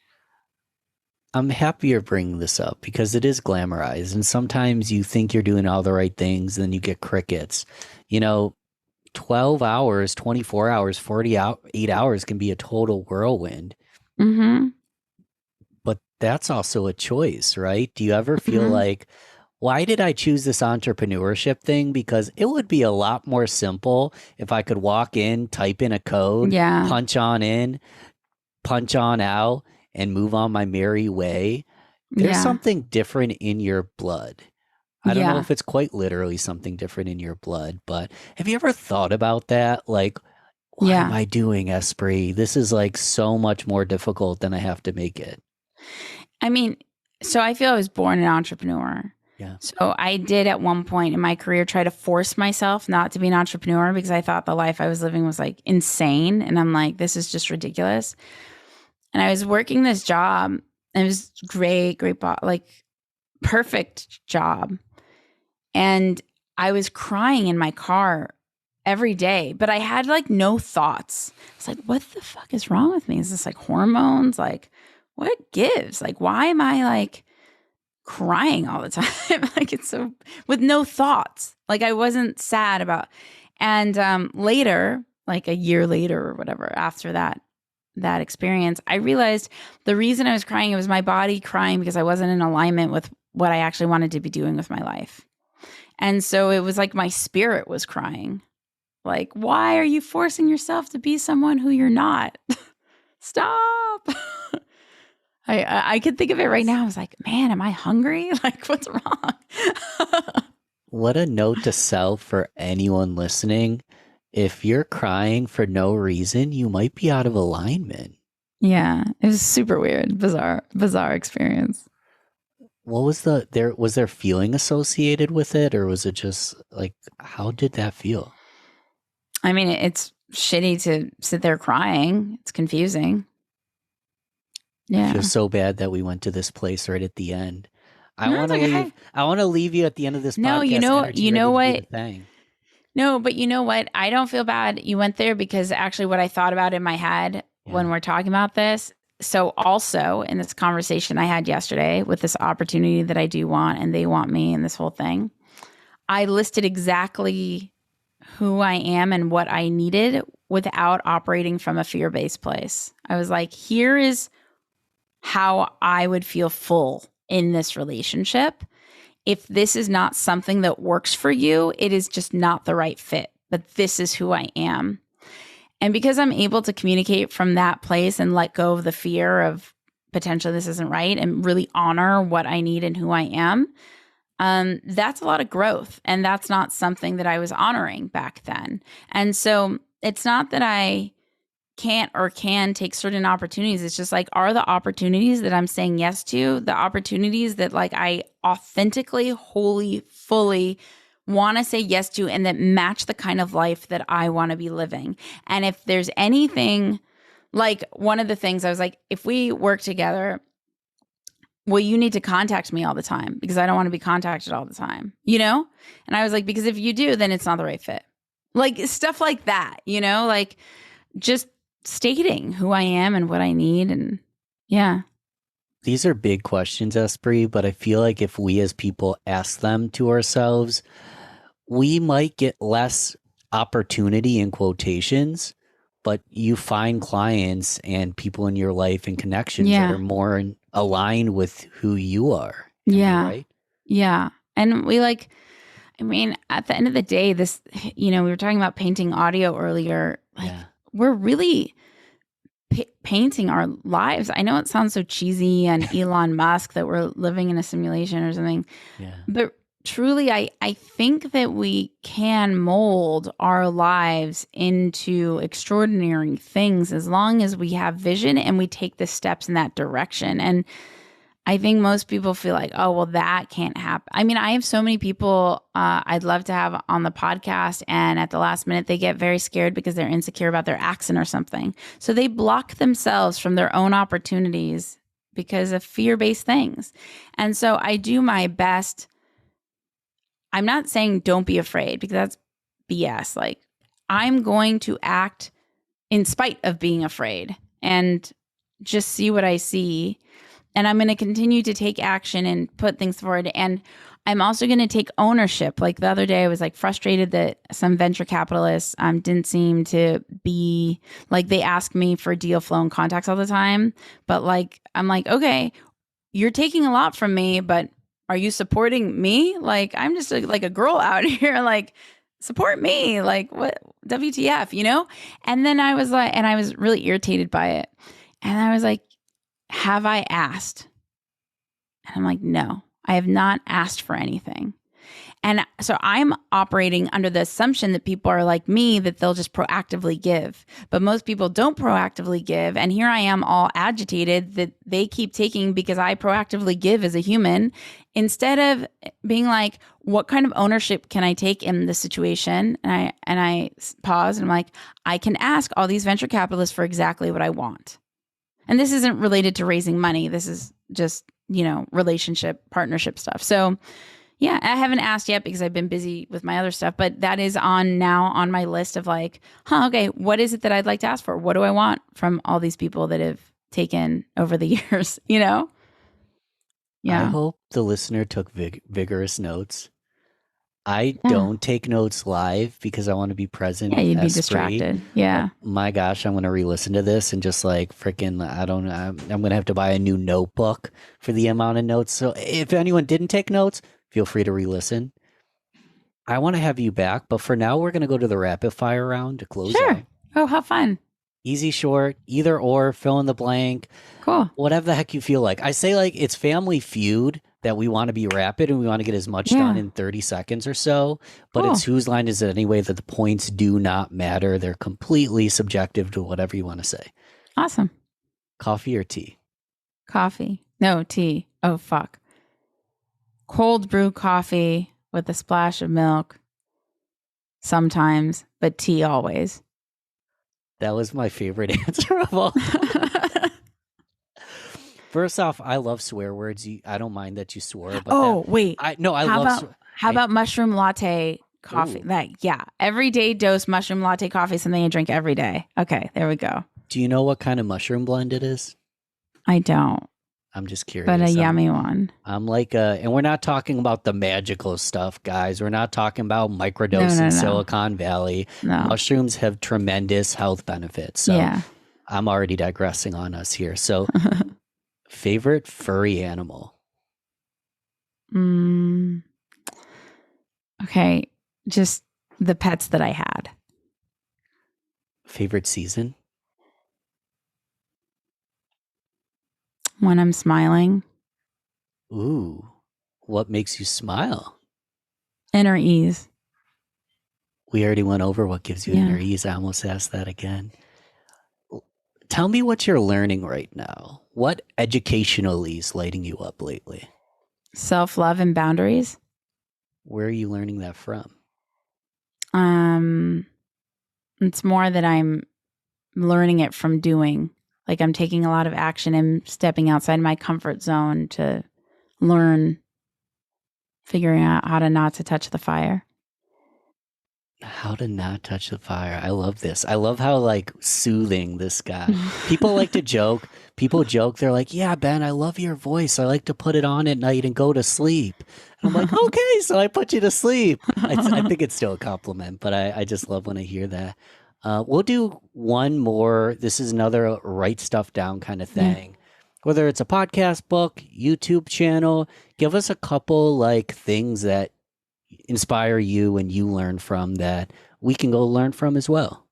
I'm happy you're bringing this up because it is glamorized. And sometimes you think you're doing all the right things, and then you get crickets. 12 hours, 24 hours, 48 hours can be a total whirlwind. Mm-hmm. But that's also a choice, right? Do you ever feel like, why did I choose this entrepreneurship thing? Because it would be a lot more simple if I could walk in, type in a code, punch on in, punch on out, and move on my merry way. There's something different in your blood. I don't know if it's quite literally something different in your blood, but have you ever thought about that? Like, what am I doing, Espree? This is like so much more difficult than I have to make it. I mean, so I feel I was born an entrepreneur. Yeah. So I did at one point in my career try to force myself not to be an entrepreneur because I thought the life I was living was like insane. And I'm like, this is just ridiculous. And I was working this job, and it was great, like perfect job. And I was crying in my car every day, but I had like no thoughts. It's like, what the fuck is wrong with me? Is this like hormones? Like, what gives? Like, why am I like crying all the time? Like, it's so with no thoughts. Like, I wasn't sad about. And later, like a year later or whatever, after that experience, I realized the reason I was crying, it was my body crying because I wasn't in alignment with what I actually wanted to be doing with my life. And so it was like my spirit was crying. Like, why are you forcing yourself to be someone who you're not? Stop. I could think of it right now. I was like, man, am I hungry? Like, what's wrong? What a note to self for anyone listening. If you're crying for no reason, you might be out of alignment. Yeah, it was super weird, bizarre experience. What was was there feeling associated with it, or was it just like, how did that feel? I mean, it's shitty to sit there crying. It's confusing. Yeah. I feel so bad that we went to this place right at the end. I want to leave you at the end of this podcast. No, you know what? No, but you know what? I don't feel bad you went there because actually what I thought about in my head when we're talking about this. So also in this conversation I had yesterday with this opportunity that I do want and they want me and this whole thing, I listed exactly who I am and what I needed without operating from a fear-based place. I was like, here is how I would feel full in this relationship. If this is not something that works for you, it is just not the right fit. But this is who I am. And because I'm able to communicate from that place and let go of the fear of potentially this isn't right and really honor what I need and who I am, that's a lot of growth. And that's not something that I was honoring back then. And so it's not that I can't or can take certain opportunities. It's just like, are the opportunities that I'm saying yes to the opportunities that like I authentically, wholly, fully want to say yes to and that match the kind of life that I want to be living? And if there's anything, like one of the things I was like, if we work together, well, you need to contact me all the time because I don't want to be contacted all the time, you know? And I was like, because if you do, then it's not the right fit. Like stuff like that, you know, like just stating who I am and what I need. And yeah. These are big questions, Espree, but I feel like if we as people ask them to ourselves, we might get less opportunity in quotations, but you find clients and people in your life and connections that are more aligned with who you are. Yeah. Right? Yeah. And we like, I mean, at the end of the day, this, you know, we were talking about painting audio earlier. Like, we're really painting our lives. I know it sounds so cheesy and Elon Musk that we're living in a simulation or something, but truly, I think that we can mold our lives into extraordinary things as long as we have vision and we take the steps in that direction. And I think most people feel like, oh, well, that can't happen. I mean, I have so many people I'd love to have on the podcast, and at the last minute, they get very scared because they're insecure about their accent or something. So they block themselves from their own opportunities because of fear-based things. And so I do my best. I'm not saying don't be afraid, because that's BS. Like, I'm going to act in spite of being afraid and just see what I see. And I'm going to continue to take action and put things forward. And I'm also going to take ownership. Like the other day, I was like frustrated that some venture capitalists didn't seem to be like, they ask me for deal flow and contacts all the time. But like, I'm like, okay, you're taking a lot from me, but are you supporting me? Like, I'm just like a girl out here, like, support me. Like, what, WTF, you know? And then I was like, and I was really irritated by it. And I was like, have I asked? And I'm like, no, I have not asked for anything. And so I'm operating under the assumption that people are like me, that they'll just proactively give. But most people don't proactively give. And here I am all agitated that they keep taking because I proactively give as a human, instead of being like, what kind of ownership can I take in this situation? And I pause and I'm like, I can ask all these venture capitalists for exactly what I want. And this isn't related to raising money. This is just, you know, relationship, partnership stuff. So yeah, I haven't asked yet because I've been busy with my other stuff, but that is on my list of like, okay, what is it that I'd like to ask for? What do I want from all these people that have taken over the years, you know? Yeah. I hope the listener took vigorous notes. I don't take notes live because I want to be present. Yeah, you'd be Espree. distracted. Yeah. My gosh, I'm going to re-listen to this and just like freaking, I'm going to have to buy a new notebook for the amount of notes. So if anyone didn't take notes, feel free to re-listen. I want to have you back, but for now, we're going to go to the rapid fire round to close out. Oh, how fun. Easy, short, either or, fill in the blank. Cool. Whatever the heck you feel like. I say like it's Family Feud that we want to be rapid and we want to get as much done in 30 seconds or so. But it's whose line is it anyway that the points do not matter. They're completely subjective to whatever you want to say. Awesome. Coffee or tea? Coffee. No, tea. Oh, fuck. Cold brew coffee with a splash of milk sometimes, but tea always. That was my favorite answer of all. First off, I love swear words. I don't mind that you swore. But wait. I love. How about mushroom latte coffee? Everyday dose mushroom latte coffee is something I drink every day. Okay, there we go. Do you know what kind of mushroom blend it is? I don't. I'm just curious. But a yummy one. I'm like, and we're not talking about the magical stuff, guys. We're not talking about microdose in Silicon Valley. No. Mushrooms have tremendous health benefits. So I'm already digressing on us here. So favorite furry animal? Okay. Just the pets that I had. Favorite season? When I'm smiling. Ooh, what makes you smile? Inner ease. We already went over what gives you inner ease. I almost asked that again. Tell me what you're learning right now. What educationally is lighting you up lately? Self-love and boundaries. Where are you learning that from? It's more that I'm learning it from doing. Like I'm taking a lot of action and stepping outside my comfort zone to learn, figuring out how to not to touch the fire. How to not touch the fire. I love this. I love how like soothing this guy. People like to joke. People joke. They're like, yeah, Ben, I love your voice. I like to put it on at night and go to sleep. And I'm like, okay, so I put you to sleep. I think it's still a compliment, but I just love when I hear that. We'll do one more. This is another write stuff down kind of thing. Whether it's a podcast, book, YouTube channel, give us a couple like things that inspire you and you learn from that we can go learn from as well.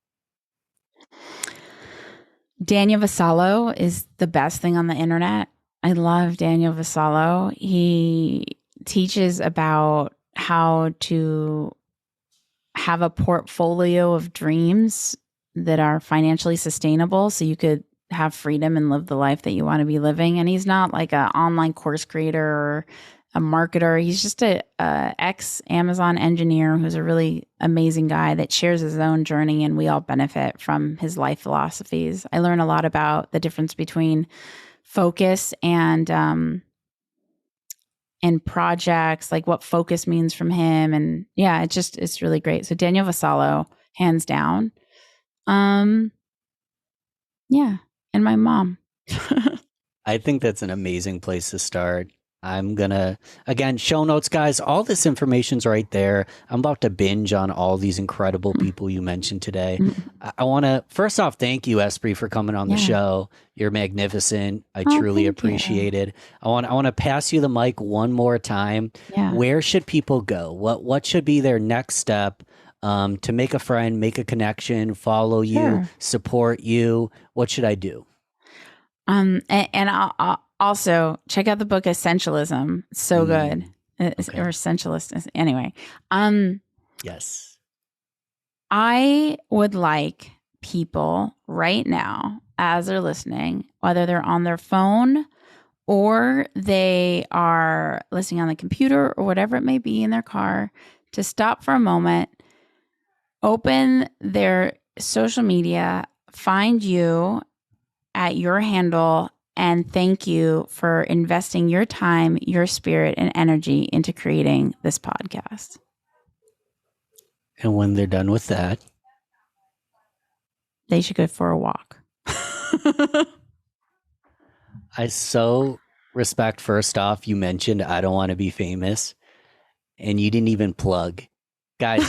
Daniel Vassallo is the best thing on the internet. I love Daniel Vassallo. He teaches about how to have a portfolio of dreams that are financially sustainable so you could have freedom and live the life that you want to be living. And he's not like an online course creator or a marketer. He's just a ex-Amazon engineer who's a really amazing guy that shares his own journey, and we all benefit from his life philosophies. I learn a lot about the difference between focus and projects, like what focus means from him. And yeah, it's really great. So Daniel Vassallo, hands down. Yeah. And my mom. I think that's an amazing place to start. I'm gonna, again, show notes, guys. All this information's right there. I'm about to binge on all these incredible people you mentioned today. I want to, first off, thank you, Espree, for coming on the show. You're magnificent. I truly appreciate it. I want to pass you the mic one more time. Yeah. Where should people go? What should be their next step to make a friend, make a connection, follow you, support you? What should I do? And I'll also check out the book Essentialism. It's so good. Or Essentialist. Anyway. Yes. I would like people right now, as they're listening, whether they're on their phone or they are listening on the computer or whatever it may be in their car, to stop for a moment, open their social media, find you at your handle, and thank you for investing your time, your spirit, and energy into creating this podcast. And when they're done with that, they should go for a walk. I so respect, first off, you mentioned I don't want to be famous, and you didn't even plug. Guys,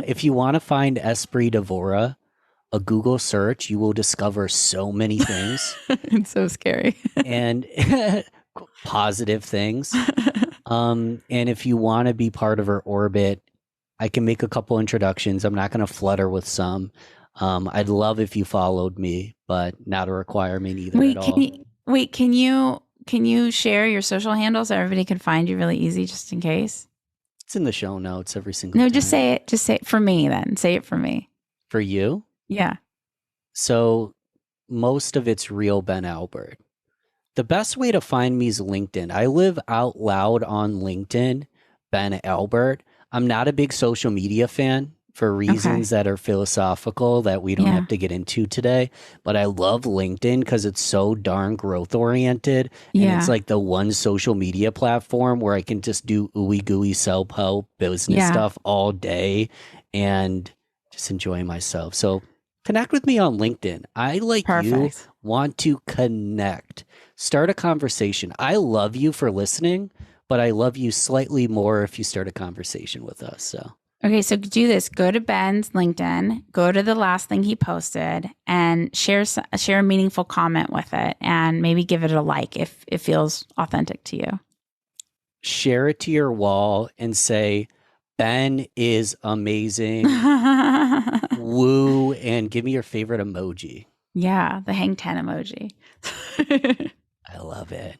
if you want to find Espree Devora, a Google search, you will discover so many things. It's so scary. And positive things. And if you want to be part of her orbit, I can make a couple introductions. I'm not going to flutter with some. I'd love if you followed me, but not a requirement either at all. Can you share your social handles so everybody can find you really easy, just in case? It's in the show notes every single time. No, just say it. Just say it for me then. Say it for me. For you? Yeah. So most of it's real Ben Albert. The best way to find me is LinkedIn. I live out loud on LinkedIn, Ben Albert. I'm not a big social media fan for reasons that are philosophical that we don't have to get into today. But I love LinkedIn because it's so darn growth oriented. And it's like the one social media platform where I can just do ooey gooey self-help business stuff all day and just enjoy myself. So connect with me on LinkedIn. I, like you, want to connect. Start a conversation. I love you for listening, but I love you slightly more if you start a conversation with us. So okay, so do this. Go to Ben's LinkedIn, go to the last thing he posted, and share a meaningful comment with it, and maybe give it a like if it feels authentic to you. Share it to your wall and say, Ben is amazing. Woo, and give me your favorite emoji. Yeah, the hang 10 emoji. I love it.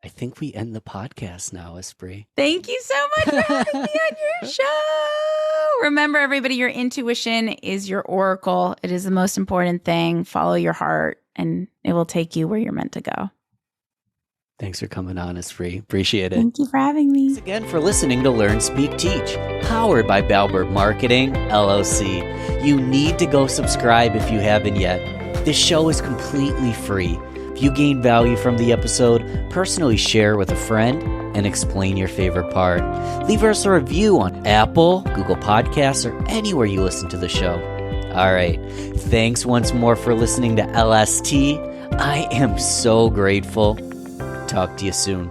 I think we end the podcast now, Espree. Thank you so much for having me on your show. Remember, everybody, your intuition is your oracle. It is the most important thing. Follow your heart, and it will take you where you're meant to go. Thanks for coming on, Espree. Appreciate it. Thank you for having me. Thanks again for listening to Learn, Speak, Teach, powered by Balbert Marketing, LLC. You need to go subscribe if you haven't yet. This show is completely free. If you gain value from the episode, personally share with a friend and explain your favorite part. Leave us a review on Apple, Google Podcasts, or anywhere you listen to the show. All right. Thanks once more for listening to LST. I am so grateful. Talk to you soon.